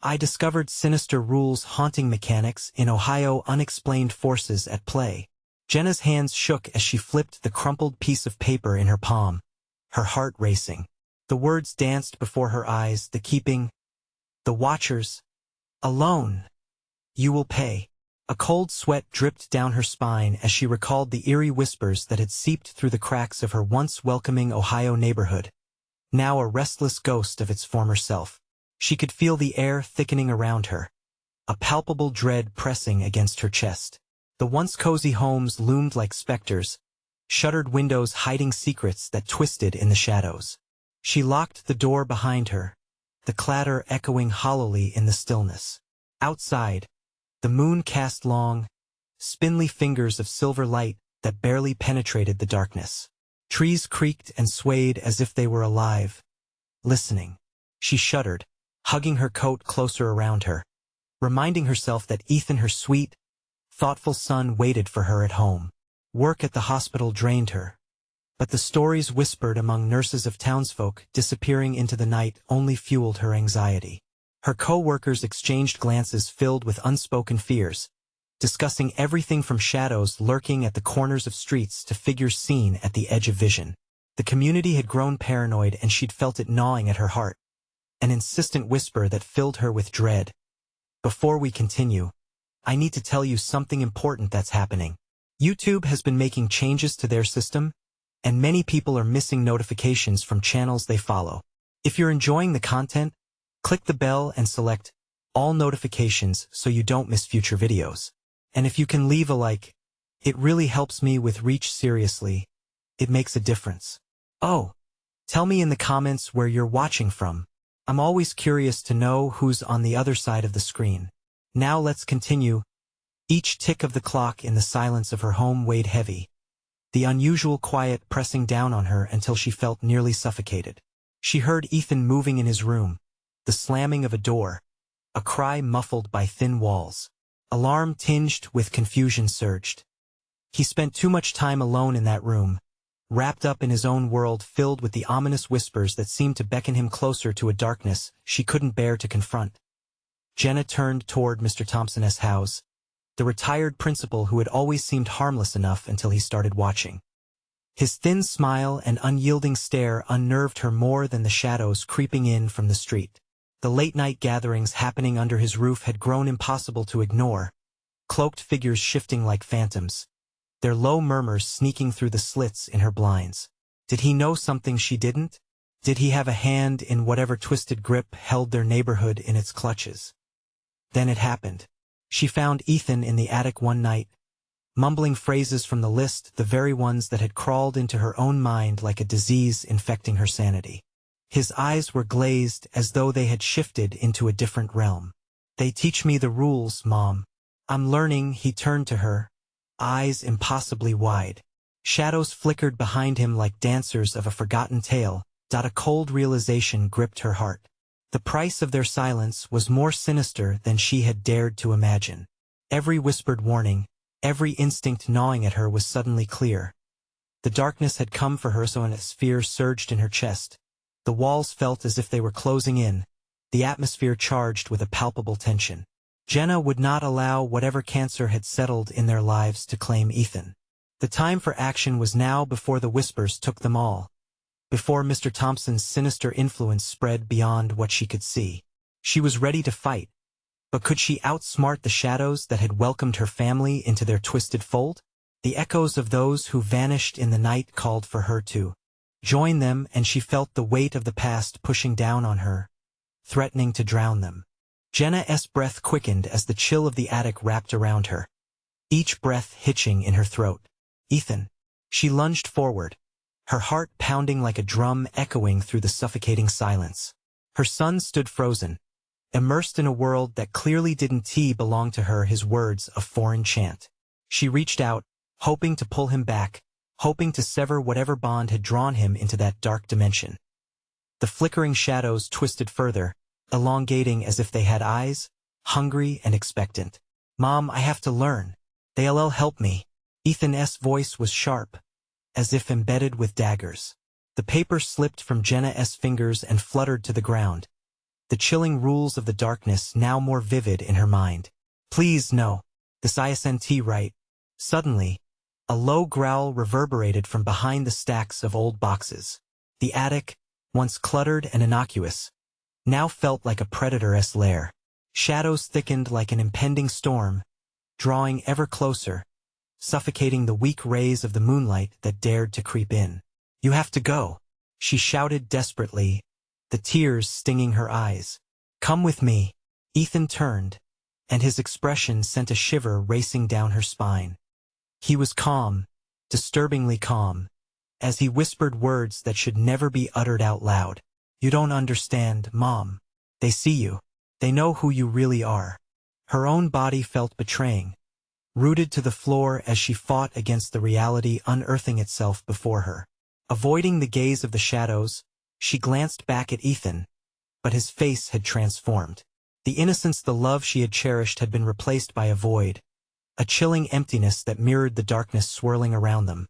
I discovered Sinister rules haunting mechanics in Ohio. Unexplained forces at play. Jenna's hands shook as she flipped the crumpled piece of paper in her palm, her heart racing. The words danced before her eyes, the keeping, the watchers, alone. You will pay. A cold sweat dripped down her spine as she recalled the eerie whispers that had seeped through the cracks of her once welcoming Ohio neighborhood, now a restless ghost of its former self. She could feel the air thickening around her, a palpable dread pressing against her chest. The once cozy homes loomed like specters, shuttered windows hiding secrets that twisted in the shadows. She locked the door behind her, the clatter echoing hollowly in the stillness. Outside, the moon cast long, spindly fingers of silver light that barely penetrated the darkness. Trees creaked and swayed as if they were alive, listening. She shuddered, hugging her coat closer around her, reminding herself that Ethan, her sweet, thoughtful son, waited for her at home. Work at the hospital drained her, but the stories whispered among nurses of townsfolk disappearing into the night only fueled her anxiety. Her co-workers exchanged glances filled with unspoken fears, discussing everything from shadows lurking at the corners of streets to figures seen at the edge of vision. The community had grown paranoid and she'd felt it gnawing at her heart, an insistent whisper that filled her with dread. Before we continue, I need to tell you something important that's happening. YouTube has been making changes to their system, and many people are missing notifications from channels they follow. If you're enjoying the content, click the bell and select all notifications so you don't miss future videos. And if you can leave a like, it really helps me with reach. Seriously, it makes a difference. Oh, tell me in the comments where you're watching from. I'm always curious to know who's on the other side of the screen. Now let's continue. Each tick of the clock in the silence of her home weighed heavy, the unusual quiet pressing down on her until she felt nearly suffocated. She heard Ethan moving in his room, the slamming of a door, a cry muffled by thin walls. Alarm tinged with confusion surged. He spent too much time alone in that room, wrapped up in his own world filled with the ominous whispers that seemed to beckon him closer to a darkness she couldn't bear to confront. Jenna turned toward Mr. Thompson's house, the retired principal who had always seemed harmless enough until he started watching. His thin smile and unyielding stare unnerved her more than the shadows creeping in from the street. The late-night gatherings happening under his roof had grown impossible to ignore, cloaked figures shifting like phantoms, their low murmurs sneaking through the slits in her blinds. Did he know something she didn't? Did he have a hand in whatever twisted grip held their neighborhood in its clutches? Then it happened. She found Ethan in the attic one night, mumbling phrases from the list, the very ones that had crawled into her own mind like a disease infecting her sanity. His eyes were glazed as though they had shifted into a different realm. They teach me the rules, Mom. I'm learning. He turned to her, eyes impossibly wide. Shadows flickered behind him like dancers of a forgotten tale. A cold realization gripped her heart. The price of their silence was more sinister than she had dared to imagine. Every whispered warning, every instinct gnawing at her was suddenly clear. The darkness had come for her, so a fear surged in her chest. The walls felt as if they were closing in, the atmosphere charged with a palpable tension. Jenna would not allow whatever cancer had settled in their lives to claim Ethan. The time for action was now, before the whispers took them all, before Mr. Thompson's sinister influence spread beyond what she could see. She was ready to fight, but could she outsmart the shadows that had welcomed her family into their twisted fold? The echoes of those who vanished in the night called for her to join them, and she felt the weight of the past pushing down on her, threatening to drown them. Jenna's breath quickened as the chill of the attic wrapped around her, each breath hitching in her throat. Ethan. She lunged forward, her heart pounding like a drum echoing through the suffocating silence. Her son stood frozen, immersed in a world that clearly didn't belong to her, his words a foreign chant. She reached out, hoping to pull him back, hoping to sever whatever bond had drawn him into that dark dimension. The flickering shadows twisted further, elongating as if they had eyes, hungry and expectant. Mom, I have to learn. They'll help me. Ethan's voice was sharp, as if embedded with daggers. The paper slipped from Jenna's fingers and fluttered to the ground, the chilling rules of the darkness now more vivid in her mind. Please, no. This isn't right. Suddenly, a low growl reverberated from behind the stacks of old boxes. The attic, once cluttered and innocuous, now felt like a predator's lair. Shadows thickened like an impending storm, drawing ever closer, suffocating the weak rays of the moonlight that dared to creep in. You have to go, she shouted desperately, the tears stinging her eyes. Come with me. Ethan turned, and his expression sent a shiver racing down her spine. He was calm, disturbingly calm, as he whispered words that should never be uttered out loud. You don't understand, Mom. They see you. They know who you really are. Her own body felt betraying, rooted to the floor as she fought against the reality unearthing itself before her. Avoiding the gaze of the shadows, she glanced back at Ethan, but his face had transformed. The innocence, the love she had cherished had been replaced by a void, a chilling emptiness that mirrored the darkness swirling around them.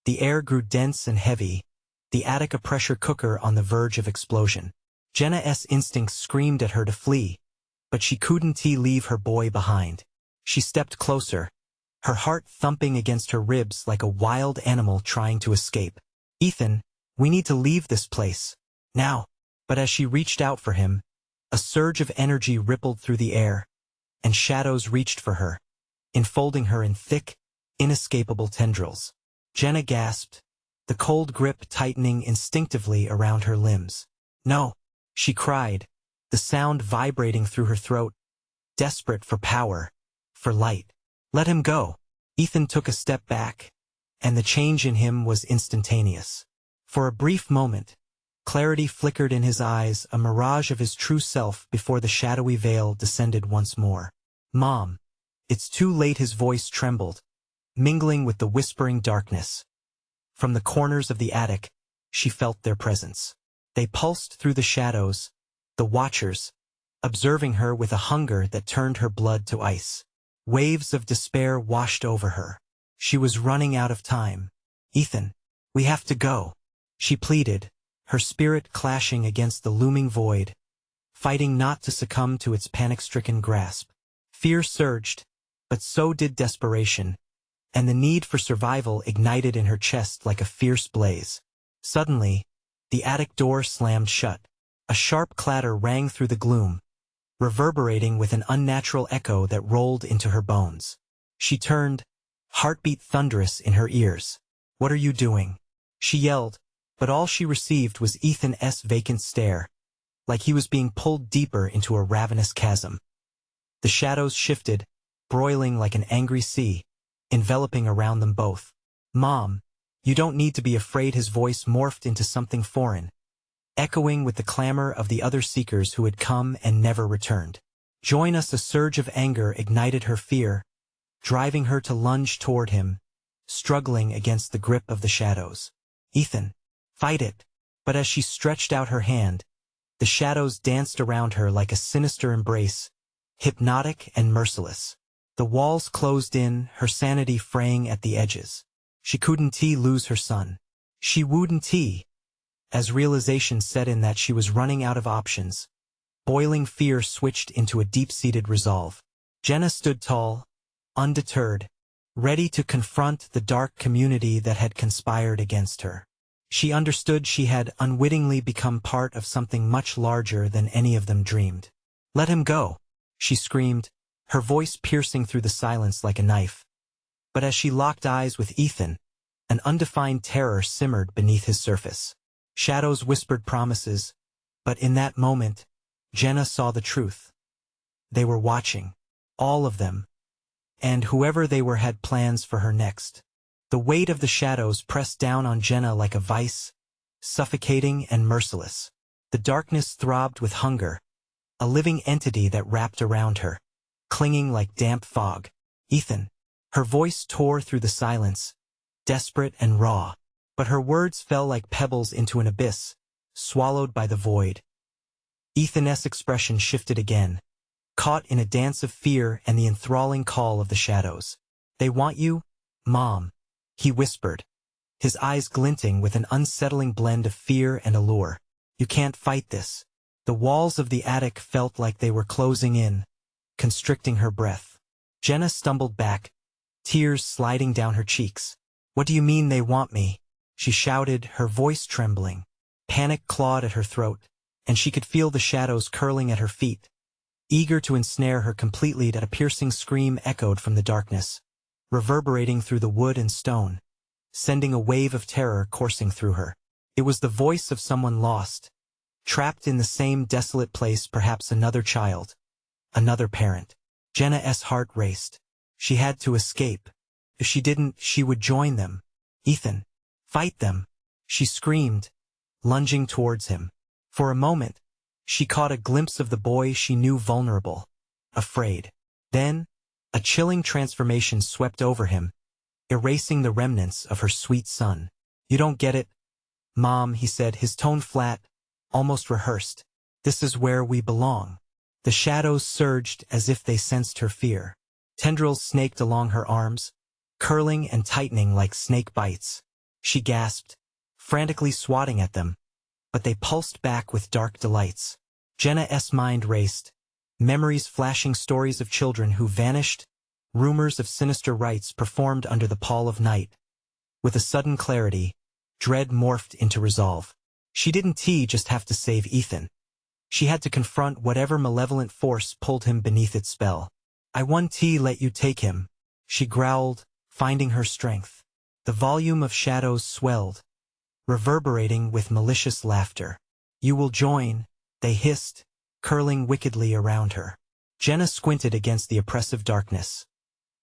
The air grew dense and heavy, the attic a pressure cooker on the verge of explosion. Jenna's instincts screamed at her to flee, but she couldn't leave her boy behind. She stepped closer, her heart thumping against her ribs like a wild animal trying to escape. Ethan, we need to leave this place. Now. But as she reached out for him, a surge of energy rippled through the air, and shadows reached for her, enfolding her in thick, inescapable tendrils. Jenna gasped, the cold grip tightening instinctively around her limbs. No, she cried, the sound vibrating through her throat, desperate for power, for light. Let him go. Ethan took a step back, and the change in him was instantaneous. For a brief moment, clarity flickered in his eyes, a mirage of his true self before the shadowy veil descended once more. Mom. It's too late. His voice trembled, mingling with the whispering darkness. From the corners of the attic, she felt their presence. They pulsed through the shadows, the watchers, observing her with a hunger that turned her blood to ice. Waves of despair washed over her. She was running out of time. Ethan, we have to go, she pleaded, her spirit clashing against the looming void, fighting not to succumb to its panic-stricken grasp. Fear surged, but so did desperation, and the need for survival ignited in her chest like a fierce blaze. Suddenly, the attic door slammed shut. A sharp clatter rang through the gloom, reverberating with an unnatural echo that rolled into her bones. She turned, heartbeat thunderous in her ears. What are you doing? She yelled, but all she received was Ethan's vacant stare, like he was being pulled deeper into a ravenous chasm. The shadows shifted, broiling like an angry sea, enveloping around them both. Mom, you don't need to be afraid. His voice morphed into something foreign, echoing with the clamor of the other seekers who had come and never returned. Join us. A surge of anger ignited her fear, driving her to lunge toward him, struggling against the grip of the shadows. Ethan, fight it. But as she stretched out her hand, the shadows danced around her like a sinister embrace, hypnotic and merciless. The walls closed in, her sanity fraying at the edges. She couldn't lose her son. She wouldn't. As realization set in that she was running out of options, boiling fear switched into a deep-seated resolve. Jenna stood tall, undeterred, ready to confront the dark community that had conspired against her. She understood she had unwittingly become part of something much larger than any of them dreamed. Let him go, she screamed, her voice piercing through the silence like a knife. But as she locked eyes with Ethan, an undefined terror simmered beneath his surface. Shadows whispered promises, but in that moment, Jenna saw the truth. They were watching, all of them, and whoever they were had plans for her next. The weight of the shadows pressed down on Jenna like a vice, suffocating and merciless. The darkness throbbed with hunger, a living entity that wrapped around her, clinging like damp fog. Ethan. Her voice tore through the silence, desperate and raw, but her words fell like pebbles into an abyss, swallowed by the void. Ethan's expression shifted again, caught in a dance of fear and the enthralling call of the shadows. They want you, Mom, he whispered, his eyes glinting with an unsettling blend of fear and allure. You can't fight this. The walls of the attic felt like they were closing in, constricting her breath. Jenna stumbled back, tears sliding down her cheeks. "What do you mean they want me?" she shouted, her voice trembling. Panic clawed at her throat, and she could feel the shadows curling at her feet, eager to ensnare her completely. That a piercing scream echoed from the darkness, reverberating through the wood and stone, sending a wave of terror coursing through her. It was the voice of someone lost, trapped in the same desolate place, perhaps another child, another parent. Jenna's heart raced. She had to escape. If she didn't, she would join them. "Ethan, fight them!" she screamed, lunging towards him. For a moment, she caught a glimpse of the boy she knew, vulnerable, afraid. Then, a chilling transformation swept over him, erasing the remnants of her sweet son. "You don't get it, Mom," he said, his tone flat, almost rehearsed. "This is where we belong." The shadows surged as if they sensed her fear. Tendrils snaked along her arms, curling and tightening like snake bites. She gasped, frantically swatting at them, but they pulsed back with dark delights. Jenna's mind raced, memories flashing, stories of children who vanished, rumors of sinister rites performed under the pall of night. With a sudden clarity, dread morphed into resolve. She didn't just have to save Ethan. She had to confront whatever malevolent force pulled him beneath its spell. "I won't let you take him," she growled, finding her strength. The volume of shadows swelled, reverberating with malicious laughter. "You will join," they hissed, curling wickedly around her. Jenna squinted against the oppressive darkness.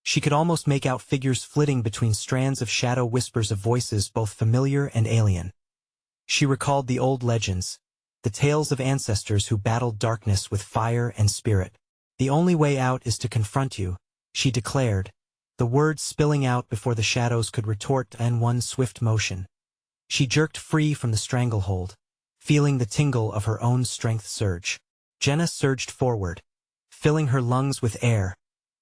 She could almost make out figures flitting between strands of shadow, whispers of voices both familiar and alien. She recalled the old legends, the tales of ancestors who battled darkness with fire and spirit. "The only way out is to confront you," she declared, the words spilling out before the shadows could retort in one swift motion. She jerked free from the stranglehold, feeling the tingle of her own strength surge. Jenna surged forward, filling her lungs with air,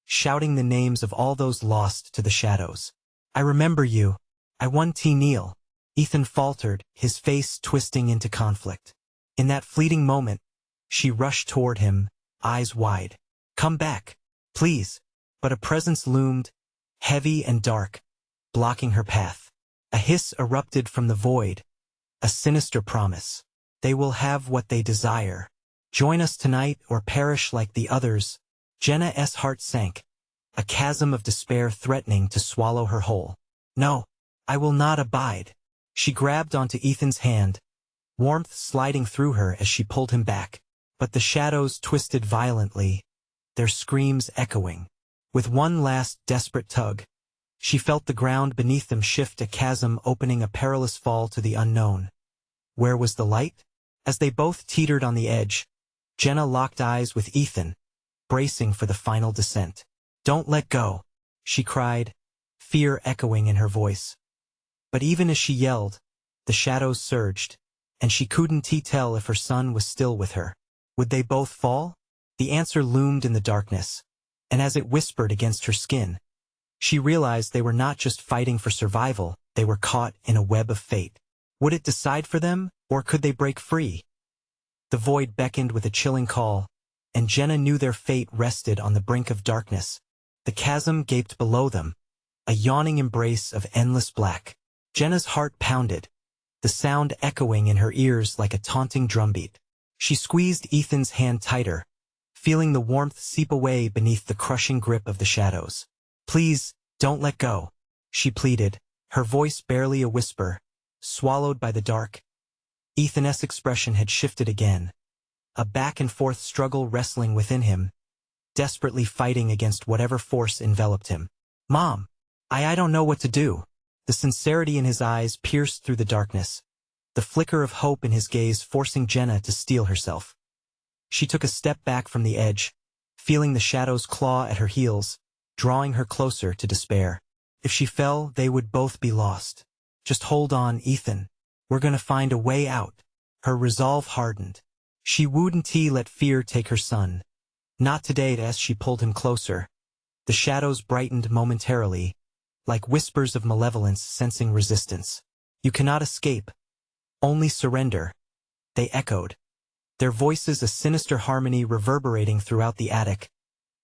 shouting the names of all those lost to the shadows. "I remember you. I won't kneel." Ethan faltered, his face twisting into conflict. In that fleeting moment, she rushed toward him, eyes wide. "Come back, please." But a presence loomed, heavy and dark, blocking her path. A hiss erupted from the void, a sinister promise. "They will have what they desire. Join us tonight or perish like the others." Jenna's heart sank, a chasm of despair threatening to swallow her whole. "No, I will not abide." She grabbed onto Ethan's hand, warmth sliding through her as she pulled him back. But the shadows twisted violently, their screams echoing. With one last desperate tug, she felt the ground beneath them shift, a chasm opening, a perilous fall to the unknown. Where was the light? As they both teetered on the edge, Jenna locked eyes with Ethan, bracing for the final descent. "Don't let go," she cried, fear echoing in her voice. But even as she yelled, the shadows surged, and she couldn't tell if her son was still with her. Would they both fall? The answer loomed in the darkness, and as it whispered against her skin, she realized they were not just fighting for survival, they were caught in a web of fate. Would it decide for them, or could they break free? The void beckoned with a chilling call, and Jenna knew their fate rested on the brink of darkness. The chasm gaped below them, a yawning embrace of endless black. Jenna's heart pounded, the sound echoing in her ears like a taunting drumbeat. She squeezed Ethan's hand tighter, feeling the warmth seep away beneath the crushing grip of the shadows. "Please, don't let go," she pleaded, her voice barely a whisper, swallowed by the dark. Ethan's expression had shifted again, a back-and-forth struggle wrestling within him, desperately fighting against whatever force enveloped him. "Mom, I don't know what to do." The sincerity in his eyes pierced through the darkness, the flicker of hope in his gaze forcing Jenna to steel herself. She took a step back from the edge, feeling the shadows claw at her heels, drawing her closer to despair. If she fell, they would both be lost. "Just hold on, Ethan. We're gonna find a way out." Her resolve hardened. She wouldn't let fear take her son. Not today. As she pulled him closer, the shadows brightened momentarily, like whispers of malevolence sensing resistance. "You cannot escape. Only surrender," they echoed, their voices a sinister harmony reverberating throughout the attic,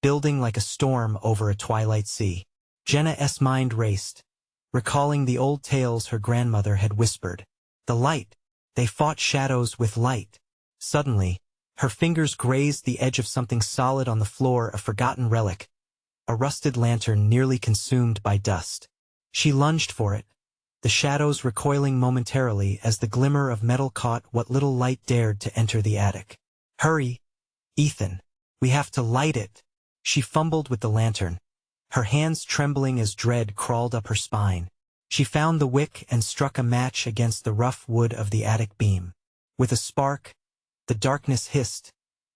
building like a storm over a twilight sea. Jenna's mind raced, recalling the old tales her grandmother had whispered. The light. They fought shadows with light. Suddenly, her fingers grazed the edge of something solid on the floor, a forgotten relic, a rusted lantern nearly consumed by dust. She lunged for it, the shadows recoiling momentarily as the glimmer of metal caught what little light dared to enter the attic. "Hurry, Ethan. We have to light it." She fumbled with the lantern, her hands trembling as dread crawled up her spine. She found the wick and struck a match against the rough wood of the attic beam. With a spark, the darkness hissed,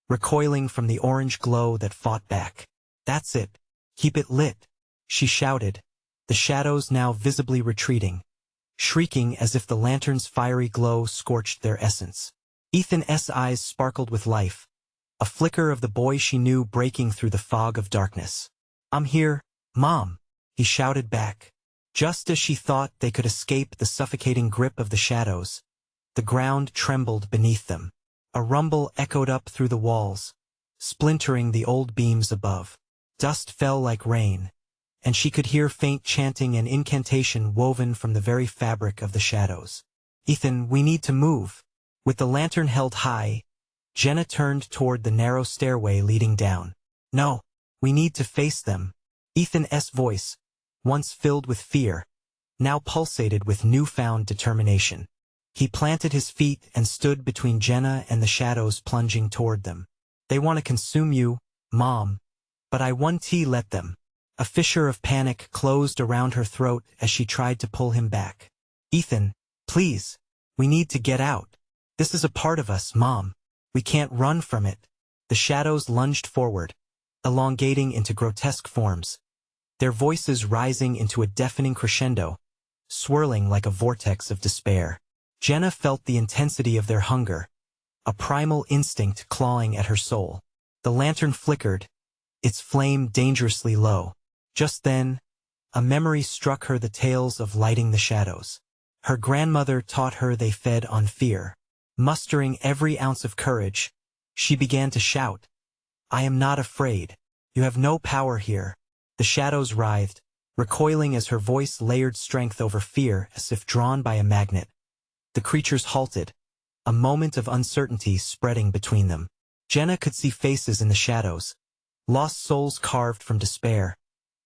recoiling from the orange glow that fought back. "That's it. Keep it lit," she shouted, the shadows now visibly retreating, shrieking as if the lantern's fiery glow scorched their essence. Ethan's eyes sparkled with life, a flicker of the boy she knew breaking through the fog of darkness. "I'm here, Mom," he shouted back. Just as she thought they could escape the suffocating grip of the shadows, the ground trembled beneath them. A rumble echoed up through the walls, splintering the old beams above. Dust fell like rain, and she could hear faint chanting and incantation woven from the very fabric of the shadows. "Ethan, we need to move." With the lantern held high, Jenna turned toward the narrow stairway leading down. "No, we need to face them." Ethan's voice, once filled with fear, now pulsated with newfound determination. He planted his feet and stood between Jenna and the shadows plunging toward them. "They want to consume you, Mom, but I won't let them." A fissure of panic closed around her throat as she tried to pull him back. "Ethan, please, we need to get out. This is a part of us, Mom. We can't run from it." The shadows lunged forward, elongating into grotesque forms, their voices rising into a deafening crescendo, swirling like a vortex of despair. Jenna felt the intensity of their hunger, a primal instinct clawing at her soul. The lantern flickered, its flame dangerously low. Just then, a memory struck her, the tales of lighting the shadows. Her grandmother taught her they fed on fear. Mustering every ounce of courage, she began to shout, "I am not afraid. You have no power here." The shadows writhed, recoiling as her voice layered strength over fear as if drawn by a magnet. The creatures halted, a moment of uncertainty spreading between them. Jenna could see faces in the shadows, lost souls carved from despair,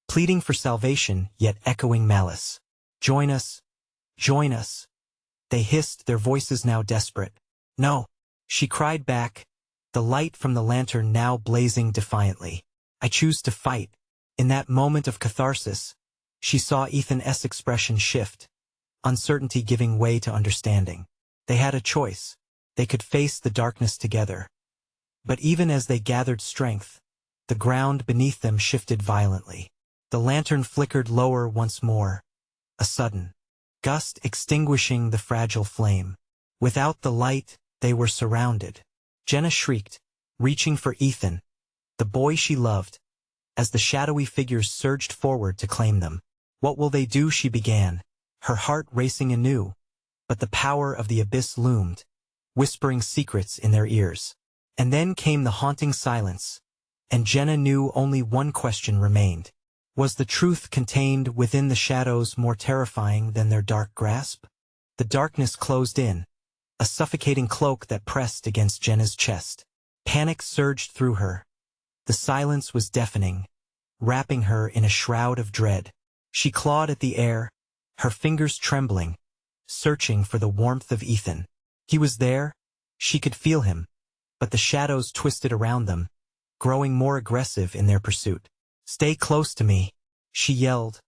pleading for salvation yet echoing malice. "Join us, join us," they hissed, their voices now desperate. "No," she cried back, the light from the lantern now blazing defiantly. "I choose to fight." In that moment of catharsis, she saw Ethan's expression shift, uncertainty giving way to understanding. They had a choice. They could face the darkness together. But even as they gathered strength, the ground beneath them shifted violently. The lantern flickered lower once more, a sudden gust extinguishing the fragile flame. Without the light, they were surrounded. Jenna shrieked, reaching for Ethan, the boy she loved, as the shadowy figures surged forward to claim them. "What will they do?" she began, her heart racing anew. But the power of the abyss loomed, whispering secrets in their ears. And then came the haunting silence, and Jenna knew only one question remained. Was the truth contained within the shadows more terrifying than their dark grasp? The darkness closed in, a suffocating cloak that pressed against Jenna's chest. Panic surged through her. The silence was deafening, wrapping her in a shroud of dread. She clawed at the air, her fingers trembling, searching for the warmth of Ethan. He was there, she could feel him, but the shadows twisted around them, growing more aggressive in their pursuit. "Stay close to me," she yelled,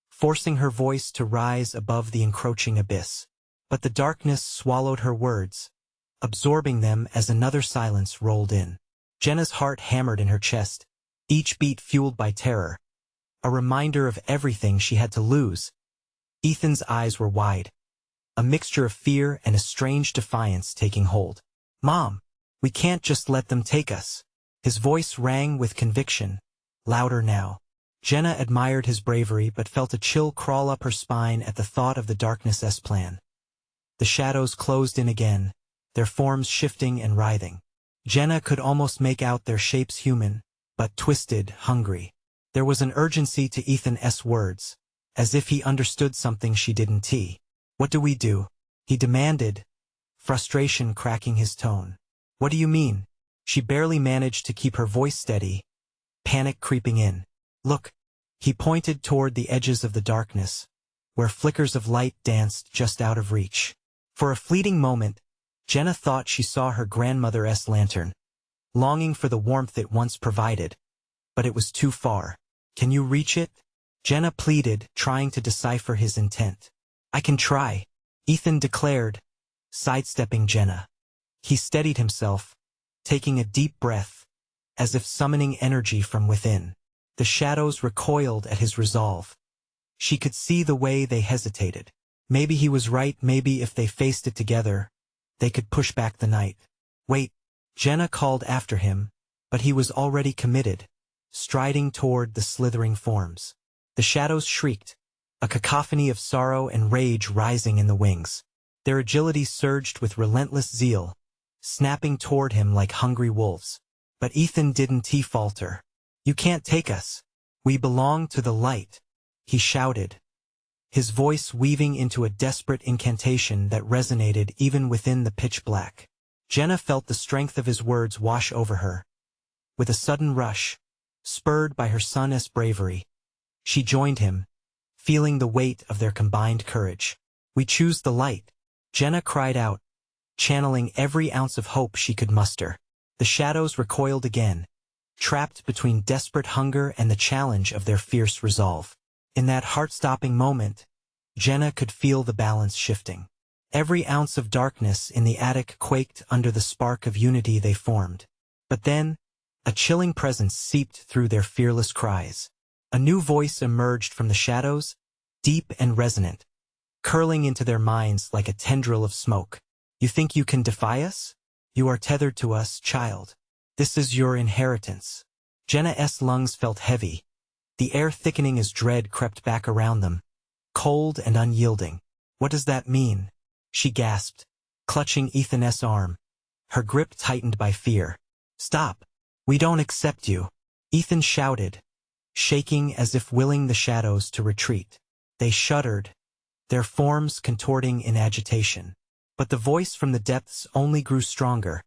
forcing her voice to rise above the encroaching abyss. But the darkness swallowed her words, absorbing them as another silence rolled in. Jenna's heart hammered in her chest, each beat fueled by terror, a reminder of everything she had to lose. Ethan's eyes were wide, a mixture of fear and a strange defiance taking hold. "Mom, we can't just let them take us." His voice rang with conviction, louder now. Jenna admired his bravery but felt a chill crawl up her spine at the thought of the darkness's plan. The shadows closed in again, their forms shifting and writhing. Jenna could almost make out their shapes human, but twisted, hungry. There was an urgency to Ethan's words, as if he understood something she didn't. What do we do? He demanded, frustration cracking his tone. What do you mean? She barely managed to keep her voice steady, panic creeping in. Look. He pointed toward the edges of the darkness, where flickers of light danced just out of reach. For a fleeting moment, Jenna thought she saw her grandmother's lantern, longing for the warmth it once provided. But it was too far. Can you reach it? Jenna pleaded, trying to decipher his intent. I can try, Ethan declared, sidestepping Jenna. He steadied himself, taking a deep breath, as if summoning energy from within. The shadows recoiled at his resolve. She could see the way they hesitated. Maybe he was right, maybe if they faced it together, they could push back the night. Wait, Jenna called after him, but he was already committed, striding toward the slithering forms. The shadows shrieked, a cacophony of sorrow and rage rising in the wings. Their agility surged with relentless zeal, snapping toward him like hungry wolves. But Ethan didn't falter. You can't take us. We belong to the light, he shouted, his voice weaving into a desperate incantation that resonated even within the pitch black. Jenna felt the strength of his words wash over her. With a sudden rush, spurred by her son's bravery, she joined him, feeling the weight of their combined courage. We choose the light, Jenna cried out, channeling every ounce of hope she could muster. The shadows recoiled again, trapped between desperate hunger and the challenge of their fierce resolve. In that heart-stopping moment, Jenna could feel the balance shifting. Every ounce of darkness in the attic quaked under the spark of unity they formed. But then, a chilling presence seeped through their fearless cries. A new voice emerged from the shadows, deep and resonant, curling into their minds like a tendril of smoke. You think you can defy us? You are tethered to us, child. This is your inheritance. Jenna's lungs felt heavy, the air thickening as dread crept back around them, cold and unyielding. What does that mean? She gasped, clutching Ethan's arm, her grip tightened by fear. Stop. We don't accept you, Ethan shouted, shaking as if willing the shadows to retreat. They shuddered, their forms contorting in agitation. But the voice from the depths only grew stronger,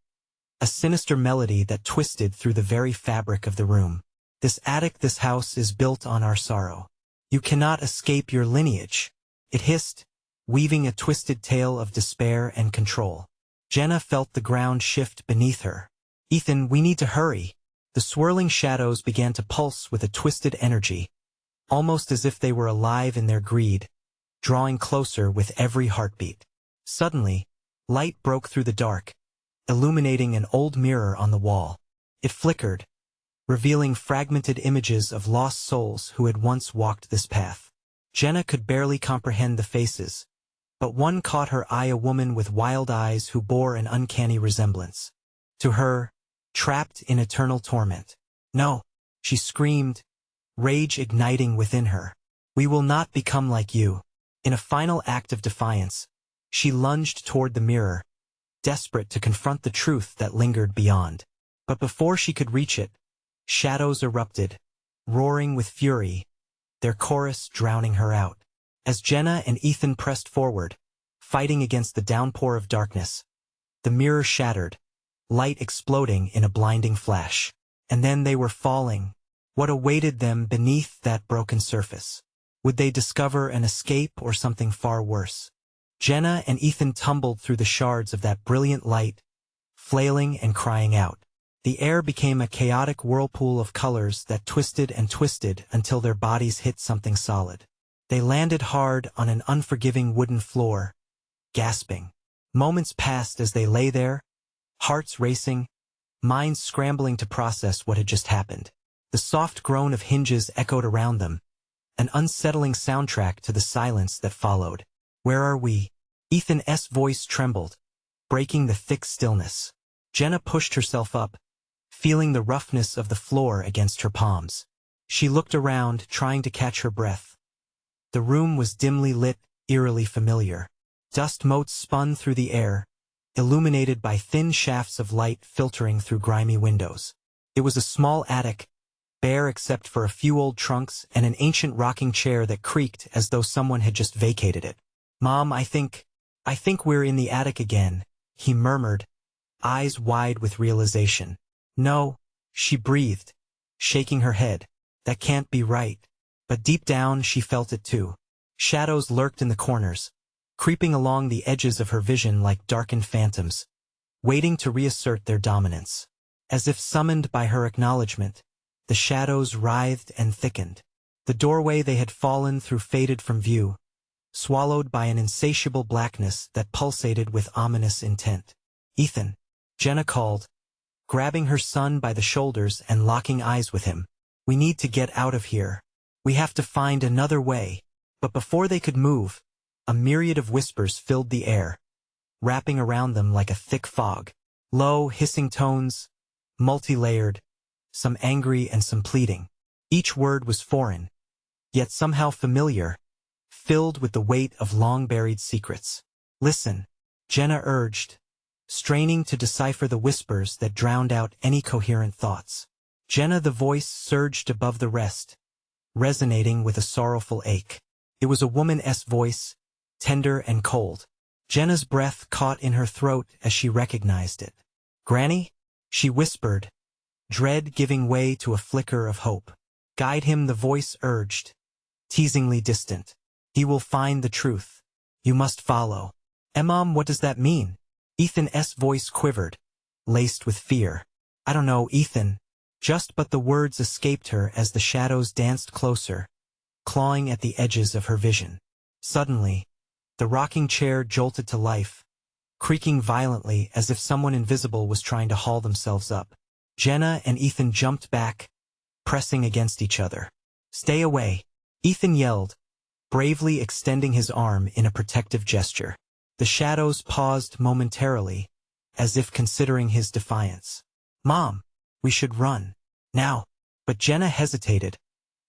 a sinister melody that twisted through the very fabric of the room. This attic, this house is built on our sorrow. You cannot escape your lineage, it hissed, weaving a twisted tale of despair and control. Jenna felt the ground shift beneath her. Ethan, we need to hurry. The swirling shadows began to pulse with a twisted energy, almost as if they were alive in their greed, drawing closer with every heartbeat. Suddenly, light broke through the dark, illuminating an old mirror on the wall. It flickered, revealing fragmented images of lost souls who had once walked this path. Jenna could barely comprehend the faces, but one caught her eye, a woman with wild eyes who bore an uncanny resemblance to her, trapped in eternal torment. No, she screamed, rage igniting within her. We will not become like you. In a final act of defiance, she lunged toward the mirror, desperate to confront the truth that lingered beyond. But before she could reach it, shadows erupted, roaring with fury, their chorus drowning her out. As Jenna and Ethan pressed forward, fighting against the downpour of darkness, the mirror shattered, light exploding in a blinding flash. And then they were falling. What awaited them beneath that broken surface? Would they discover an escape or something far worse? Jenna and Ethan tumbled through the shards of that brilliant light, flailing and crying out. The air became a chaotic whirlpool of colors that twisted and twisted until their bodies hit something solid. They landed hard on an unforgiving wooden floor, gasping. Moments passed as they lay there, hearts racing, minds scrambling to process what had just happened. The soft groan of hinges echoed around them, an unsettling soundtrack to the silence that followed. Where are we? Ethan's voice trembled, breaking the thick stillness. Jenna pushed herself up, feeling the roughness of the floor against her palms. She looked around, trying to catch her breath. The room was dimly lit, eerily familiar. Dust motes spun through the air, illuminated by thin shafts of light filtering through grimy windows. It was a small attic, bare except for a few old trunks and an ancient rocking chair that creaked as though someone had just vacated it. "Mom, I think we're in the attic again," he murmured, eyes wide with realization. "No," she breathed, shaking her head. "That can't be right." But deep down she felt it too. Shadows lurked in the corners, creeping along the edges of her vision like darkened phantoms, waiting to reassert their dominance. As if summoned by her acknowledgement, the shadows writhed and thickened. The doorway they had fallen through faded from view, swallowed by an insatiable blackness that pulsated with ominous intent. "Ethan," Jenna called, grabbing her son by the shoulders and locking eyes with him. "We need to get out of here. We have to find another way." But before they could move, a myriad of whispers filled the air, wrapping around them like a thick fog. Low, hissing tones, multi-layered, some angry and some pleading. Each word was foreign, yet somehow familiar, filled with the weight of long-buried secrets. "Listen," Jenna urged, straining to decipher the whispers that drowned out any coherent thoughts. "Jenna," the voice surged above the rest, resonating with a sorrowful ache. It was a woman's voice, tender and cold. Jenna's breath caught in her throat as she recognized it. "Granny?" she whispered, dread giving way to a flicker of hope. "Guide him," the voice urged, teasingly distant. "He will find the truth. You must follow." "Mom, what does that mean?" Ethan's voice quivered, laced with fear. "I don't know, Ethan." But the words escaped her as the shadows danced closer, clawing at the edges of her vision. Suddenly, the rocking chair jolted to life, creaking violently as if someone invisible was trying to haul themselves up. Jenna and Ethan jumped back, pressing against each other. "Stay away," Ethan yelled, bravely extending his arm in a protective gesture. The shadows paused momentarily, as if considering his defiance. "Mom, we should run. Now." But Jenna hesitated,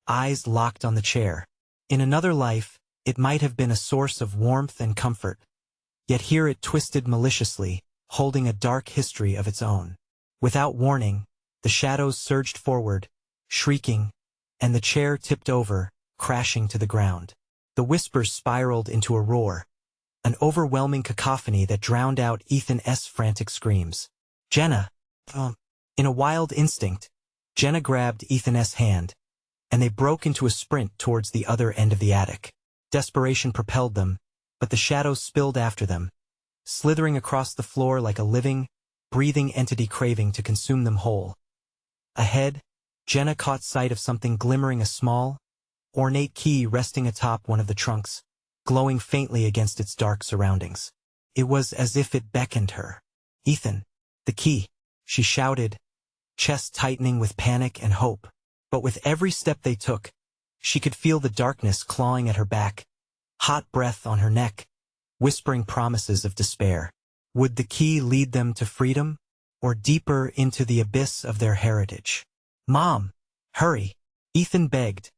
eyes locked on the chair. In another life, it might have been a source of warmth and comfort. Yet here it twisted maliciously, holding a dark history of its own. Without warning, the shadows surged forward, shrieking, and the chair tipped over, crashing to the ground. The whispers spiraled into a roar, an overwhelming cacophony that drowned out Ethan's frantic screams. "Jenna!" In a wild instinct, Jenna grabbed Ethan's hand, and they broke into a sprint towards the other end of the attic. Desperation propelled them, but the shadows spilled after them, slithering across the floor like a living, breathing entity craving to consume them whole. Ahead, Jenna caught sight of something glimmering, a small, ornate key resting atop one of the trunks, glowing faintly against its dark surroundings. It was as if it beckoned her. "Ethan, the key," she shouted, chest tightening with panic and hope. But with every step they took, she could feel the darkness clawing at her back, hot breath on her neck, whispering promises of despair. Would the key lead them to freedom, or deeper into the abyss of their heritage? "Mom, hurry," Ethan begged,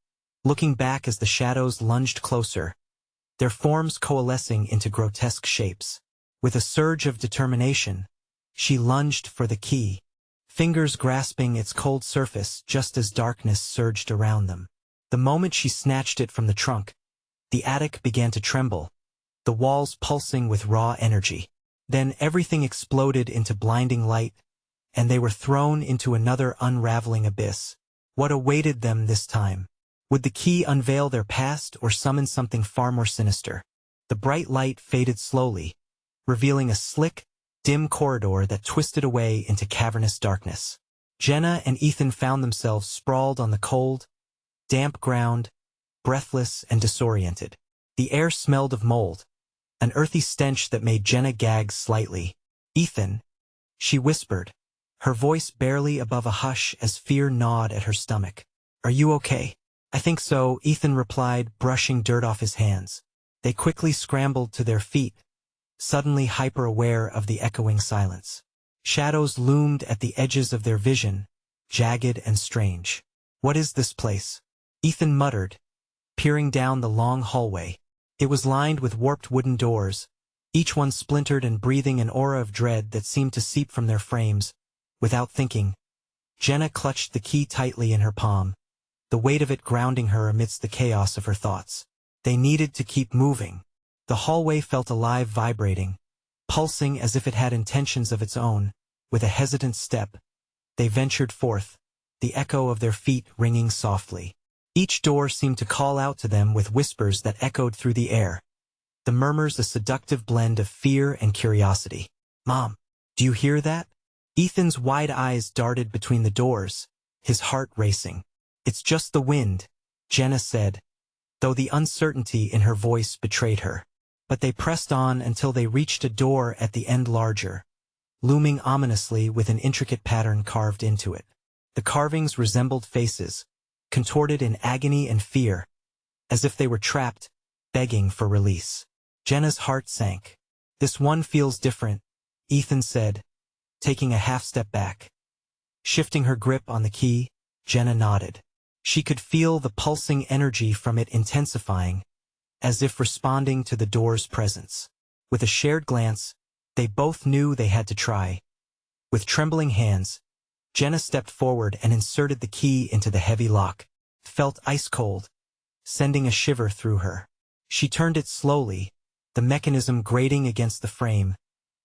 looking back as the shadows lunged closer, their forms coalescing into grotesque shapes. With a surge of determination, she lunged for the key, fingers grasping its cold surface just as darkness surged around them. The moment she snatched it from the trunk, the attic began to tremble, the walls pulsing with raw energy. Then everything exploded into blinding light, and they were thrown into another unraveling abyss. What awaited them this time? Would the key unveil their past or summon something far more sinister? The bright light faded slowly, revealing a slick, dim corridor that twisted away into cavernous darkness. Jenna and Ethan found themselves sprawled on the cold, damp ground, breathless and disoriented. The air smelled of mold, an earthy stench that made Jenna gag slightly. "Ethan," she whispered, her voice barely above a hush as fear gnawed at her stomach. "Are you okay?" "I think so," Ethan replied, brushing dirt off his hands. They quickly scrambled to their feet, suddenly hyper-aware of the echoing silence. Shadows loomed at the edges of their vision, jagged and strange. "What is this place?" Ethan muttered, peering down the long hallway. It was lined with warped wooden doors, each one splintered and breathing an aura of dread that seemed to seep from their frames. Without thinking, Jenna clutched the key tightly in her palm, the weight of it grounding her amidst the chaos of her thoughts. They needed to keep moving. The hallway felt alive, vibrating, pulsing as if it had intentions of its own. With a hesitant step, they ventured forth, the echo of their feet ringing softly. Each door seemed to call out to them with whispers that echoed through the air, the murmurs a seductive blend of fear and curiosity. "Mom, do you hear that?" Ethan's wide eyes darted between the doors, his heart racing. "It's just the wind," Jenna said, though the uncertainty in her voice betrayed her. But they pressed on until they reached a door at the end, larger, looming ominously with an intricate pattern carved into it. The carvings resembled faces, contorted in agony and fear, as if they were trapped, begging for release. Jenna's heart sank. "This one feels different," Ethan said, taking a half-step back. Shifting her grip on the key, Jenna nodded. She could feel the pulsing energy from it intensifying, as if responding to the door's presence. With a shared glance, they both knew they had to try. With trembling hands, Jenna stepped forward and inserted the key into the heavy lock. It felt ice-cold, sending a shiver through her. She turned it slowly, the mechanism grating against the frame,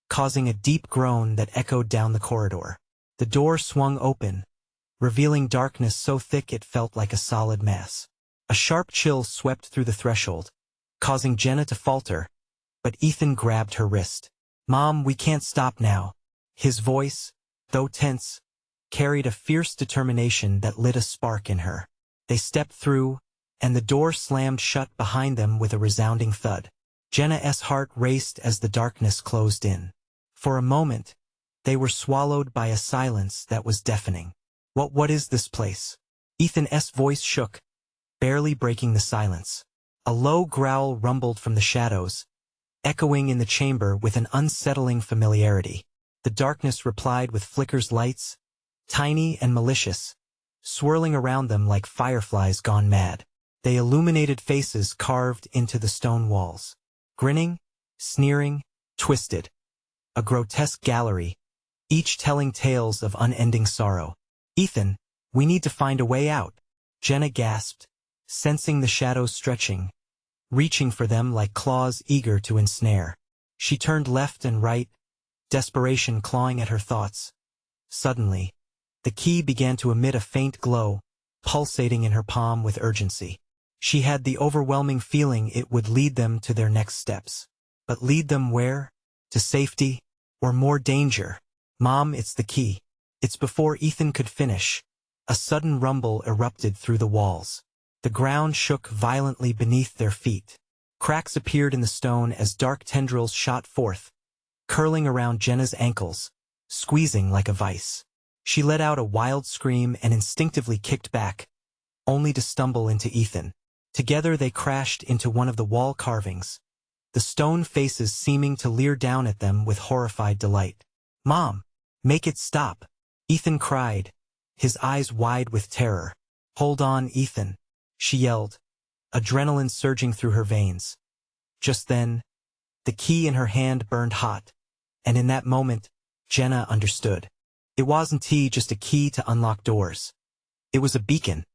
causing a deep groan that echoed down the corridor. The door swung open, revealing darkness so thick it felt like a solid mass. A sharp chill swept through the threshold, causing Jenna to falter, but Ethan grabbed her wrist. "Mom, we can't stop now." His voice, though tense, carried a fierce determination that lit a spark in her. They stepped through, and the door slammed shut behind them with a resounding thud. Jenna's heart raced as the darkness closed in. For a moment, they were swallowed by a silence that was deafening. What is this place?" Ethan's voice shook, barely breaking the silence. A low growl rumbled from the shadows, echoing in the chamber with an unsettling familiarity. The darkness replied with flickers, lights, tiny and malicious, swirling around them like fireflies gone mad. They illuminated faces carved into the stone walls. Grinning, sneering, twisted. A grotesque gallery, each telling tales of unending sorrow. "Ethan, we need to find a way out," Jenna gasped, sensing the shadows stretching, reaching for them like claws eager to ensnare. She turned left and right, desperation clawing at her thoughts. Suddenly, the key began to emit a faint glow, pulsating in her palm with urgency. She had the overwhelming feeling it would lead them to their next steps. But lead them where? To safety? Or more danger? "Mom, it's the key." It's before Ethan could finish. A sudden rumble erupted through the walls. The ground shook violently beneath their feet. Cracks appeared in the stone as dark tendrils shot forth, curling around Jenna's ankles, squeezing like a vice. She let out a wild scream and instinctively kicked back, only to stumble into Ethan. Together they crashed into one of the wall carvings, the stone faces seeming to leer down at them with horrified delight. "Mom, make it stop," Ethan cried, his eyes wide with terror. "Hold on, Ethan," she yelled, adrenaline surging through her veins. Just then, the key in her hand burned hot, and in that moment, Jenna understood. It wasn't just a key to unlock doors. It was a beacon,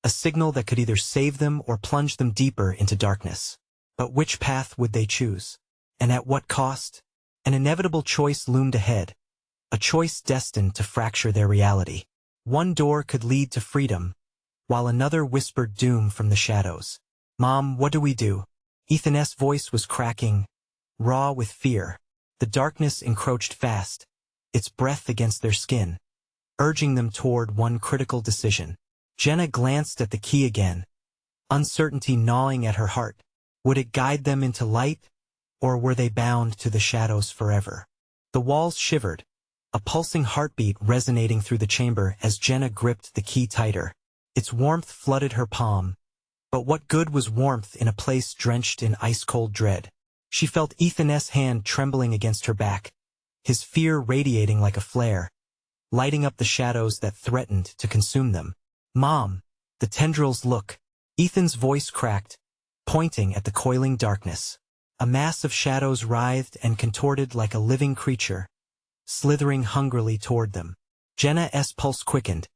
a signal that could either save them or plunge them deeper into darkness. But which path would they choose? And at what cost? An inevitable choice loomed ahead, a choice destined to fracture their reality. One door could lead to freedom, while another whispered doom from the shadows. "Mom, what do we do?" Ethan's voice was cracking, raw with fear. The darkness encroached fast, its breath against their skin, urging them toward one critical decision. Jenna glanced at the key again, uncertainty gnawing at her heart. Would it guide them into light, or were they bound to the shadows forever? The walls shivered, a pulsing heartbeat resonating through the chamber as Jenna gripped the key tighter. Its warmth flooded her palm. But what good was warmth in a place drenched in ice-cold dread? She felt Ethan's hand trembling against her back, his fear radiating like a flare, lighting up the shadows that threatened to consume them. "Mom, the tendrils look." Ethan's voice cracked, pointing at the coiling darkness. A mass of shadows writhed and contorted like a living creature, slithering hungrily toward them. Jenna's pulse quickened,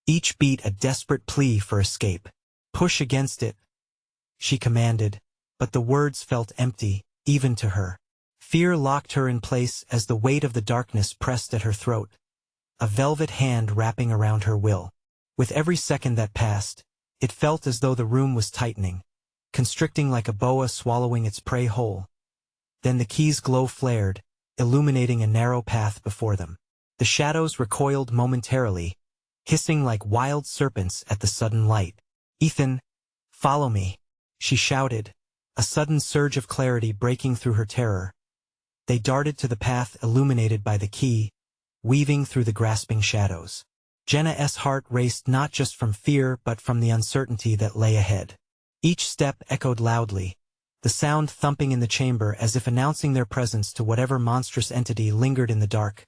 each beat a desperate plea for escape. "Push against it," she commanded, but the words felt empty, even to her. Fear locked her in place as the weight of the darkness pressed at her throat, a velvet hand wrapping around her will. With every second that passed, it felt as though the room was tightening, constricting like a boa swallowing its prey whole. Then the key's glow flared, illuminating a narrow path before them. The shadows recoiled momentarily, hissing like wild serpents at the sudden light. "Ethan, follow me," she shouted, a sudden surge of clarity breaking through her terror. They darted to the path illuminated by the key, weaving through the grasping shadows. Jenna's heart raced not just from fear but from the uncertainty that lay ahead. Each step echoed loudly, the sound thumping in the chamber as if announcing their presence to whatever monstrous entity lingered in the dark.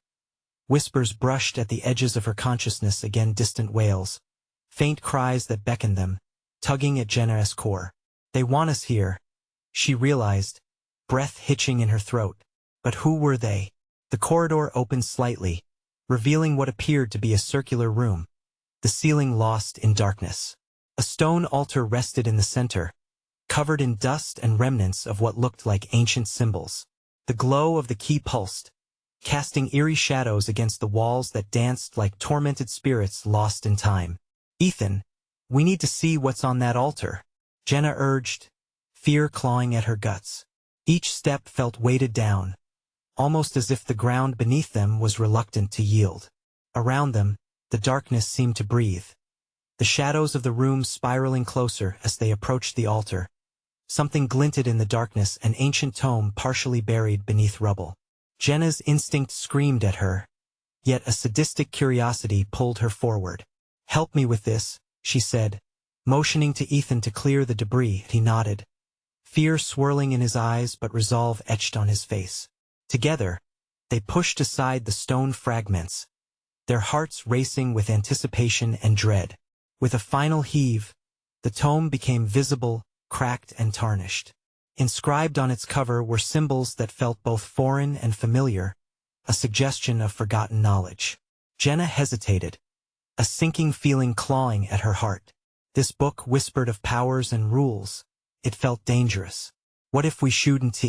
Whispers brushed at the edges of her consciousness, again distant wails, faint cries that beckoned them, tugging at Jenna's core. "They want us here," she realized, breath hitching in her throat. But who were they? The corridor opened slightly, revealing what appeared to be a circular room, the ceiling lost in darkness. A stone altar rested in the center, covered in dust and remnants of what looked like ancient symbols. The glow of the key pulsed, casting eerie shadows against the walls that danced like tormented spirits lost in time. "Ethan, we need to see what's on that altar," Jenna urged, fear clawing at her guts. Each step felt weighted down, almost as if the ground beneath them was reluctant to yield. Around them, the darkness seemed to breathe, the shadows of the room spiraling closer as they approached the altar. Something glinted in the darkness, an ancient tome partially buried beneath rubble. Jenna's instinct screamed at her, yet a sadistic curiosity pulled her forward. "Help me with this," she said, motioning to Ethan to clear the debris. He nodded, fear swirling in his eyes but resolve etched on his face. Together, they pushed aside the stone fragments, their hearts racing with anticipation and dread. With a final heave, the tome became visible, cracked and tarnished. Inscribed on its cover were symbols that felt both foreign and familiar, a suggestion of forgotten knowledge. Jenna hesitated, a sinking feeling clawing at her heart. This book whispered of powers and rules. It felt dangerous. "What if we shouldn't?"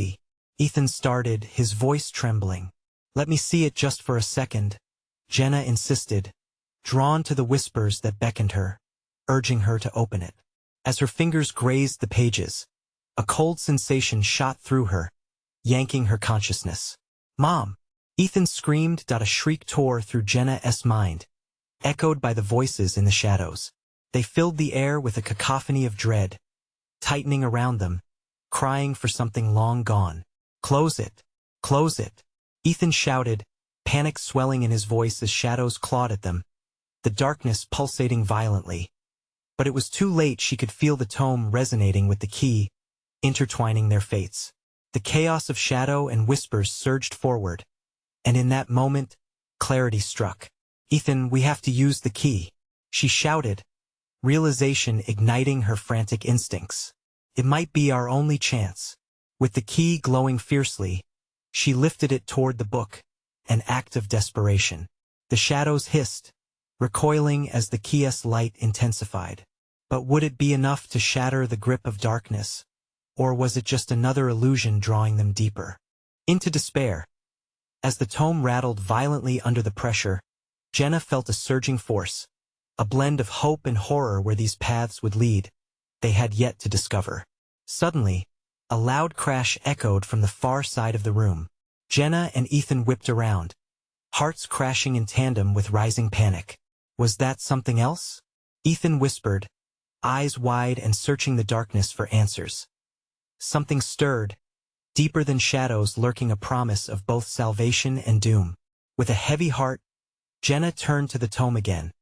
Ethan started, his voice trembling. "Let me see it just for a second," Jenna insisted, drawn to the whispers that beckoned her, urging her to open it. As her fingers grazed the pages, a cold sensation shot through her, yanking her consciousness. "Mom!" Ethan screamed. A shriek tore through Jenna's mind, echoed by the voices in the shadows. They filled the air with a cacophony of dread, tightening around them, crying for something long gone. "Close it! Close it!" Ethan shouted, panic swelling in his voice as shadows clawed at them, the darkness pulsating violently. But it was too late. She could feel the tome resonating with the key, intertwining their fates. The chaos of shadow and whispers surged forward, and in that moment, clarity struck. "Ethan, we have to use the key," she shouted, realization igniting her frantic instincts. "It might be our only chance." With the key glowing fiercely, she lifted it toward the book, an act of desperation. The shadows hissed, recoiling as the key's light intensified. But would it be enough to shatter the grip of darkness, or was it just another illusion drawing them deeper into despair? As the tome rattled violently under the pressure, Jenna felt a surging force, a blend of hope and horror. Where these paths would lead, they had yet to discover. Suddenly, a loud crash echoed from the far side of the room. Jenna and Ethan whipped around, hearts crashing in tandem with rising panic. "Was that something else?" Ethan whispered, eyes wide and searching the darkness for answers. Something stirred, deeper than shadows, lurking, a promise of both salvation and doom. With a heavy heart, Jenna turned to the tome again,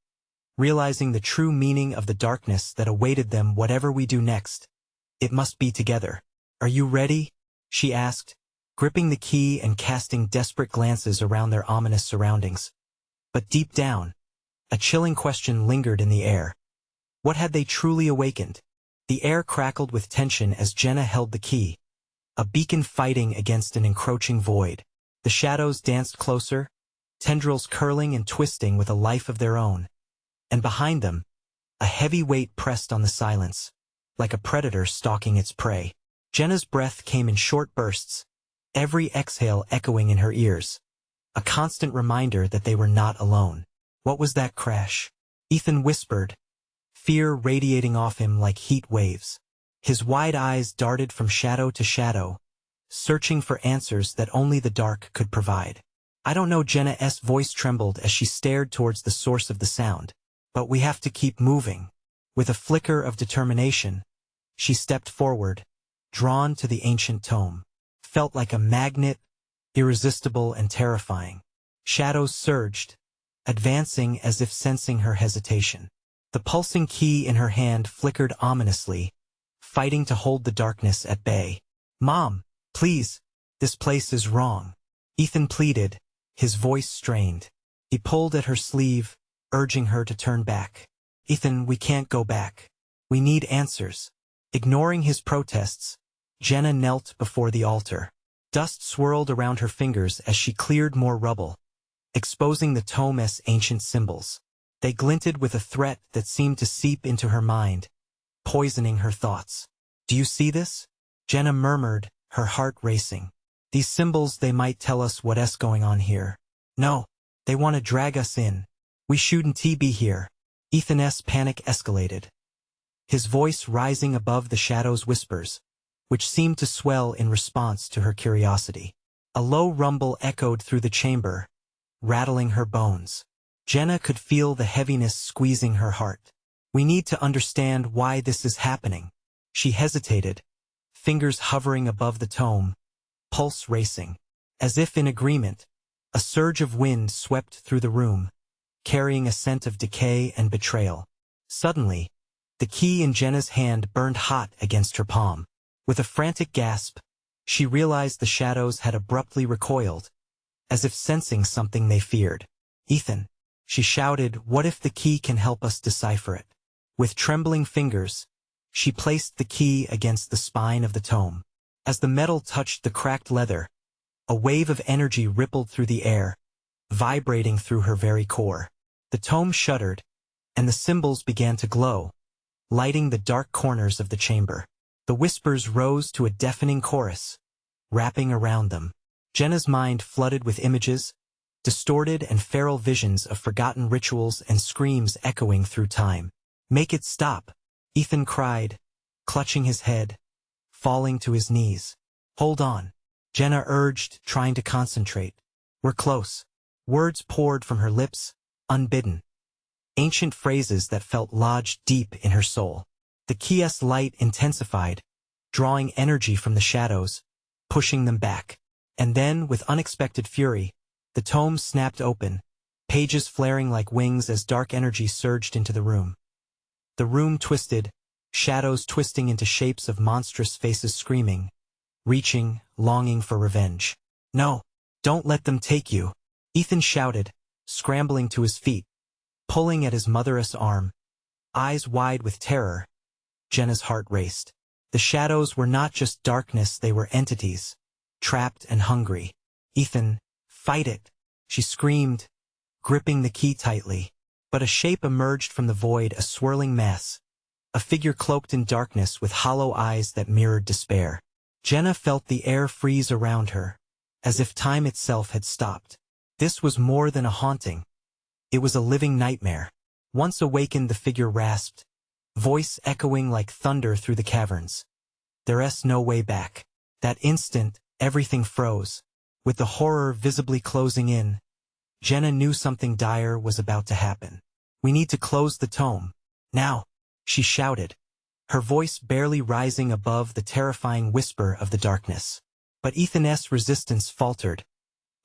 realizing the true meaning of the darkness that awaited them. "Whatever we do next, it must be together. Are you ready?" she asked, gripping the key and casting desperate glances around their ominous surroundings. But deep down, a chilling question lingered in the air. What had they truly awakened? The air crackled with tension as Jenna held the key, a beacon fighting against an encroaching void. The shadows danced closer, tendrils curling and twisting with a life of their own. And behind them, a heavy weight pressed on the silence, like a predator stalking its prey. Jenna's breath came in short bursts, every exhale echoing in her ears, a constant reminder that they were not alone. What was that crash? Ethan whispered, fear radiating off him like heat waves. His wide eyes darted from shadow to shadow, searching for answers that only the dark could provide. I don't know. Jenna's voice trembled as she stared towards the source of the sound. But we have to keep moving. With a flicker of determination, she stepped forward, drawn to the ancient tome. Felt like a magnet, irresistible and terrifying. Shadows surged, advancing as if sensing her hesitation. The pulsing key in her hand flickered ominously, fighting to hold the darkness at bay. Mom, please, this place is wrong. Ethan pleaded, his voice strained. He pulled at her sleeve, urging her to turn back. Ethan, we can't go back. We need answers. Ignoring his protests, Jenna knelt before the altar. Dust swirled around her fingers as she cleared more rubble, exposing the tome's ancient symbols. They glinted with a threat that seemed to seep into her mind, poisoning her thoughts. Do you see this? Jenna murmured, her heart racing. These symbols, they might tell us what's going on here. No, they want to drag us in. We shouldn't be here. Ethan's panic escalated, his voice rising above the shadow's whispers, which seemed to swell in response to her curiosity. A low rumble echoed through the chamber, rattling her bones. Jenna could feel the heaviness squeezing her heart. We need to understand why this is happening. She hesitated, fingers hovering above the tome, pulse racing. As if in agreement, a surge of wind swept through the room, carrying a scent of decay and betrayal. Suddenly, the key in Jenna's hand burned hot against her palm. With a frantic gasp, she realized the shadows had abruptly recoiled, as if sensing something they feared. Ethan, she shouted, what if the key can help us decipher it? With trembling fingers, she placed the key against the spine of the tome. As the metal touched the cracked leather, a wave of energy rippled through the air, vibrating through her very core. The tome shuddered, and the symbols began to glow, lighting the dark corners of the chamber. The whispers rose to a deafening chorus, wrapping around them. Jenna's mind flooded with images, distorted and feral visions of forgotten rituals and screams echoing through time. Make it stop, Ethan cried, clutching his head, falling to his knees. Hold on, Jenna urged, trying to concentrate. We're close. Words poured from her lips, unbidden. Ancient phrases that felt lodged deep in her soul. The key's light intensified, drawing energy from the shadows, pushing them back. And then, with unexpected fury, the tome snapped open, pages flaring like wings as dark energy surged into the room. The room twisted, shadows twisting into shapes of monstrous faces screaming, reaching, longing for revenge. No, don't let them take you, Ethan shouted, scrambling to his feet, pulling at his mother's arm, eyes wide with terror. Jenna's heart raced. The shadows were not just darkness, they were entities, trapped and hungry. Ethan, fight it, she screamed, gripping the key tightly. But a shape emerged from the void, a swirling mass, a figure cloaked in darkness with hollow eyes that mirrored despair. Jenna felt the air freeze around her, as if time itself had stopped. This was more than a haunting. It was a living nightmare. Once awakened, the figure rasped, voice echoing like thunder through the caverns. There's no way back. That instant, everything froze. With the horror visibly closing in, Jenna knew something dire was about to happen. We need to close the tome. Now, she shouted, her voice barely rising above the terrifying whisper of the darkness. But Ethan's resistance faltered,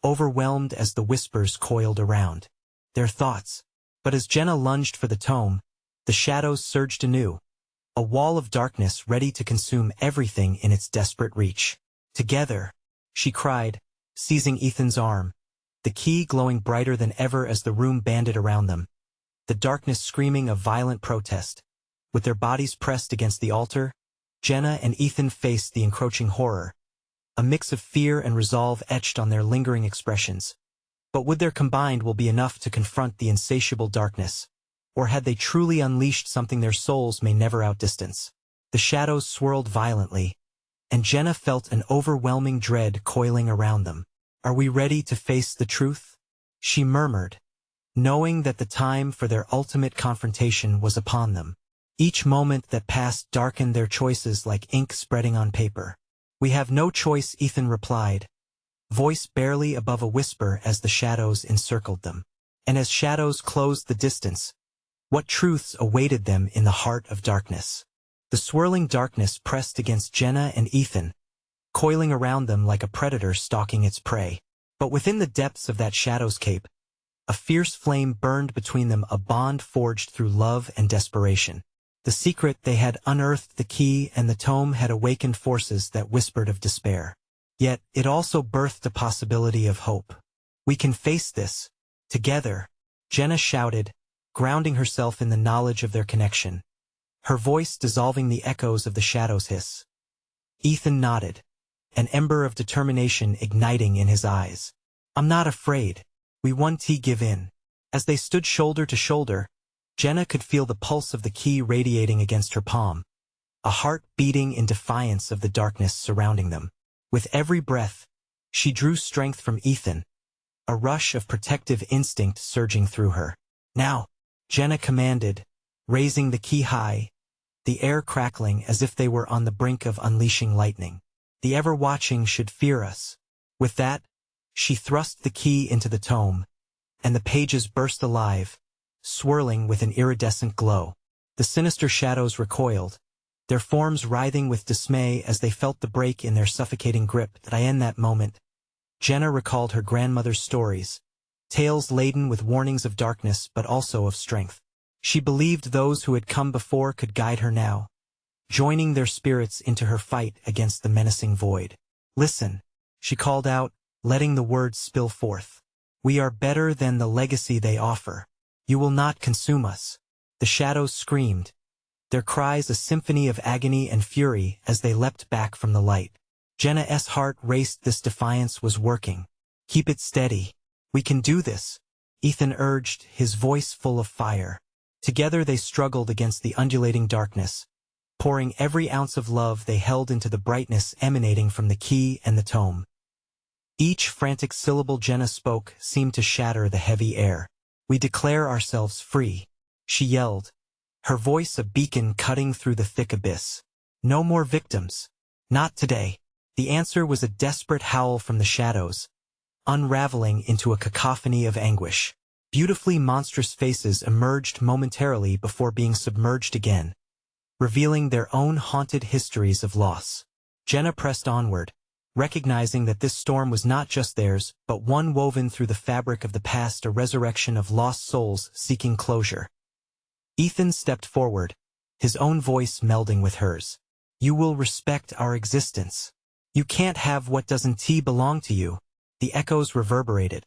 overwhelmed as the whispers coiled around. Their thoughts. But as Jenna lunged for the tome, the shadows surged anew, a wall of darkness ready to consume everything in its desperate reach. Together, she cried, seizing Ethan's arm, the key glowing brighter than ever as the room banded around them, the darkness screaming a violent protest. With their bodies pressed against the altar, Jenna and Ethan faced the encroaching horror, a mix of fear and resolve etched on their lingering expressions. But would their combined will be enough to confront the insatiable darkness? Or had they truly unleashed something their souls may never outdistance? The shadows swirled violently, and Jenna felt an overwhelming dread coiling around them. "Are we ready to face the truth?" she murmured, knowing that the time for their ultimate confrontation was upon them. Each moment that passed darkened their choices like ink spreading on paper. "We have no choice," Ethan replied, voice barely above a whisper as the shadows encircled them. And as shadows closed the distance, what truths awaited them in the heart of darkness? The swirling darkness pressed against Jenna and Ethan, coiling around them like a predator stalking its prey. But within the depths of that shadow's cape, a fierce flame burned between them, a bond forged through love and desperation. The secret they had unearthed, the key and the tome had awakened forces that whispered of despair. Yet, it also birthed a possibility of hope. "We can face this, together," Jenna shouted, grounding herself in the knowledge of their connection, her voice dissolving the echoes of the shadow's hiss. Ethan nodded, an ember of determination igniting in his eyes. "I'm not afraid. We won't give in." As they stood shoulder to shoulder, Jenna could feel the pulse of the key radiating against her palm, a heart beating in defiance of the darkness surrounding them. With every breath, she drew strength from Ethan, a rush of protective instinct surging through her. "Now," Jenna commanded, raising the key high, the air crackling as if they were on the brink of unleashing lightning. "The ever-watching should fear us." With that, she thrust the key into the tome, and the pages burst alive, swirling with an iridescent glow. The sinister shadows recoiled, their forms writhing with dismay as they felt the break in their suffocating grip. In that moment, Jenna recalled her grandmother's stories, tales laden with warnings of darkness but also of strength. She believed those who had come before could guide her now, joining their spirits into her fight against the menacing void. "Listen," she called out, letting the words spill forth. "We are better than the legacy they offer. You will not consume us." The shadows screamed, their cries a symphony of agony and fury as they leapt back from the light. Jenna's heart raced. This defiance was working. "Keep it steady. We can do this," Ethan urged, his voice full of fire. Together they struggled against the undulating darkness, pouring every ounce of love they held into the brightness emanating from the key and the tome. Each frantic syllable Jenna spoke seemed to shatter the heavy air. "We declare ourselves free," she yelled, her voice a beacon cutting through the thick abyss. "No more victims. Not today." The answer was a desperate howl from the shadows, unraveling into a cacophony of anguish. Beautifully monstrous faces emerged momentarily before being submerged again, revealing their own haunted histories of loss. Jenna pressed onward, recognizing that this storm was not just theirs, but one woven through the fabric of the past, a resurrection of lost souls seeking closure. Ethan stepped forward, his own voice melding with hers. "You will respect our existence. You can't have what doesn't belong to you." The echoes reverberated.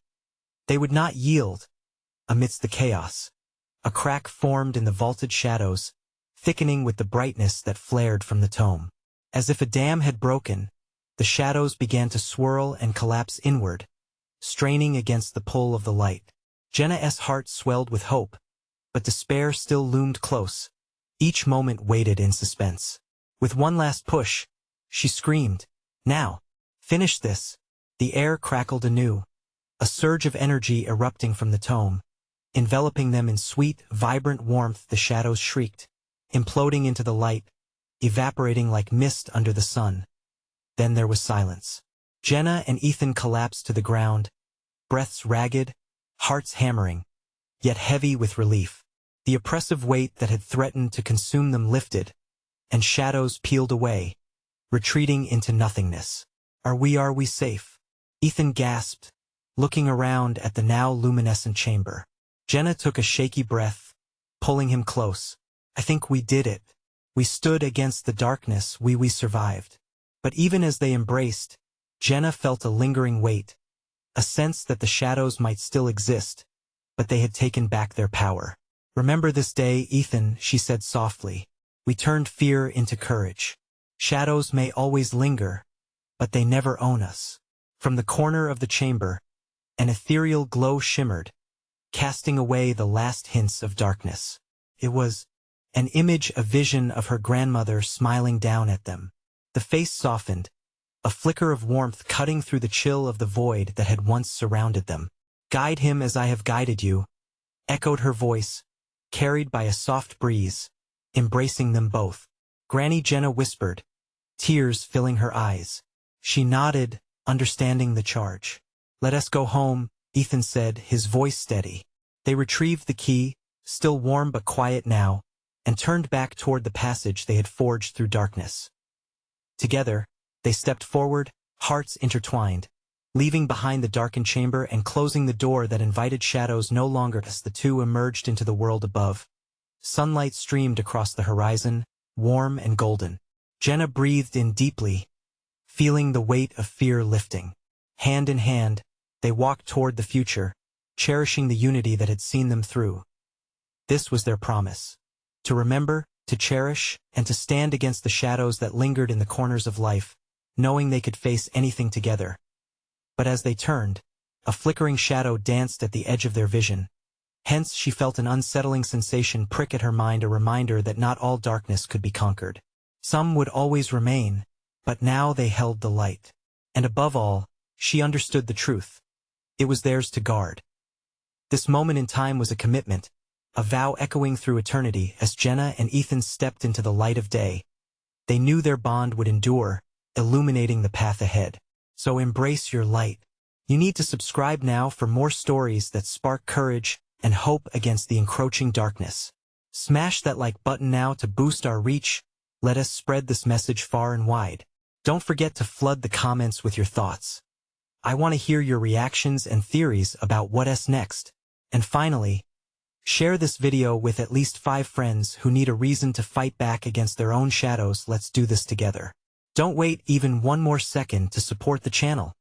They would not yield. Amidst the chaos, a crack formed in the vaulted shadows, thickening with the brightness that flared from the tome. As if a dam had broken, the shadows began to swirl and collapse inward, straining against the pull of the light. Jenna's heart swelled with hope, but despair still loomed close. Each moment waited in suspense. With one last push, she screamed, "Now! Finish this!" The air crackled anew, a surge of energy erupting from the tome, enveloping them in sweet, vibrant warmth. The shadows shrieked, imploding into the light, evaporating like mist under the sun. Then there was silence. Jenna and Ethan collapsed to the ground, breaths ragged, hearts hammering, yet heavy with relief. The oppressive weight that had threatened to consume them lifted, and shadows peeled away, retreating into nothingness. Are we safe?" Ethan gasped, looking around at the now luminescent chamber. Jenna took a shaky breath, pulling him close. "I think we did it. We stood against the darkness, we survived." But even as they embraced, Jenna felt a lingering weight, a sense that the shadows might still exist, but they had taken back their power. "Remember this day, Ethan," she said softly. "We turned fear into courage. Shadows may always linger, but they never own us. From the corner of the chamber, an ethereal glow shimmered, casting away the last hints of darkness. It was an image, a vision of her grandmother smiling down at them. The face softened, a flicker of warmth cutting through the chill of the void that had once surrounded them. "Guide him as I have guided you," echoed her voice, carried by a soft breeze, embracing them both. Granny Jenna whispered, tears filling her eyes. She nodded, understanding the charge. "Let us go home," Ethan said, his voice steady. They retrieved the key, still warm but quiet now, and turned back toward the passage they had forged through darkness. Together, they stepped forward, hearts intertwined, leaving behind the darkened chamber and closing the door that invited shadows no longer as the two emerged into the world above. Sunlight streamed across the horizon, warm and golden. Jenna breathed in deeply, feeling the weight of fear lifting. Hand in hand, they walked toward the future, cherishing the unity that had seen them through. This was their promise: to remember, to cherish, and to stand against the shadows that lingered in the corners of life, knowing they could face anything together. But as they turned, a flickering shadow danced at the edge of their vision. Hence she felt an unsettling sensation prick at her mind, a reminder that not all darkness could be conquered. Some would always remain, but now they held the light. And above all, she understood the truth. It was theirs to guard. This moment in time was a commitment, a vow echoing through eternity as Jenna and Ethan stepped into the light of day. They knew their bond would endure, illuminating the path ahead. So embrace your light. You need to subscribe now for more stories that spark courage and hope against the encroaching darkness. Smash that like button now to boost our reach. Let us spread this message far and wide. Don't forget to flood the comments with your thoughts. I want to hear your reactions and theories about what's next. And finally, share this video with at least 5 friends who need a reason to fight back against their own shadows. Let's do this together. Don't wait even one more second to support the channel.